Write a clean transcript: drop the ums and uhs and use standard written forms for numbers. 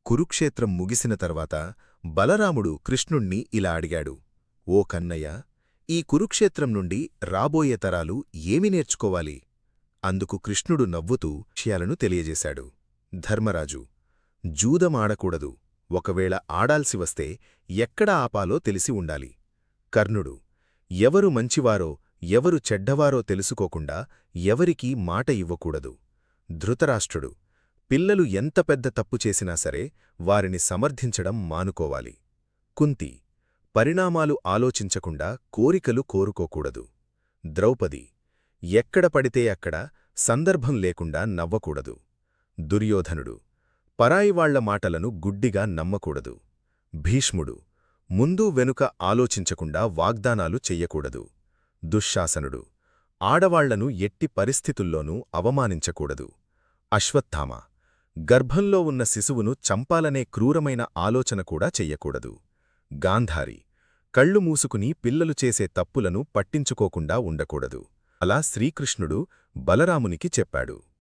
కురుక్షేత్రం ముగిసిన తర్వాత బలరాముడు కృష్ణుణ్ణి ఇలా అడిగాడు. ఓ కన్నయ్య, ఈ కురుక్షేత్రం నుండి రాబోయే తరాలు ఏమి నేర్చుకోవాలి? అందుకు కృష్ణుడు నవ్వుతూ విషయాలను తెలియజేశాడు. ధర్మరాజు: జూదమాడకూడదు, ఒకవేళ ఆడాల్సి వస్తే ఎక్కడ ఆపాలో తెలిసి ఉండాలి. కర్ణుడు: ఎవరు మంచివారో ఎవరు చెడ్డవారో తెలుసుకోకుండా ఎవరికీ మాట ఇవ్వకూడదు. ధృతరాష్ట్రుడు: పిల్లలు ఎంత పెద్ద తప్పు చేసినా సరే వారిని సమర్థించడం మానుకోవాలి. కుంతి: పరిణామాలు ఆలోచించకుండా కోరికలు కోరుకోకూడదు. ద్రౌపది: ఎక్కడ పడితే అక్కడ సందర్భం లేకుండా నవ్వకూడదు. దుర్యోధనుడు: పరాయివాళ్ల మాటలను గుడ్డిగా నమ్మకూడదు. భీష్ముడు: ముందు వెనుక ఆలోచించకుండా వాగ్దానాలు చెయ్యకూడదు. దుశ్శాసనుడు: ఆడవాళ్లను ఎట్టి పరిస్థితుల్లోనూ అవమానించకూడదు. అశ్వత్థామ: గర్భంలో ఉన్న శిశువును చంపాలనే క్రూరమైన ఆలోచన కూడా చెయ్యకూడదు. గాంధారి: కళ్ళు మూసుకుని పిల్లలు చేసే తప్పులను పట్టించుకోకుండా ఉండకూడదు. అలా శ్రీకృష్ణుడు బలరామునికి చెప్పాడు.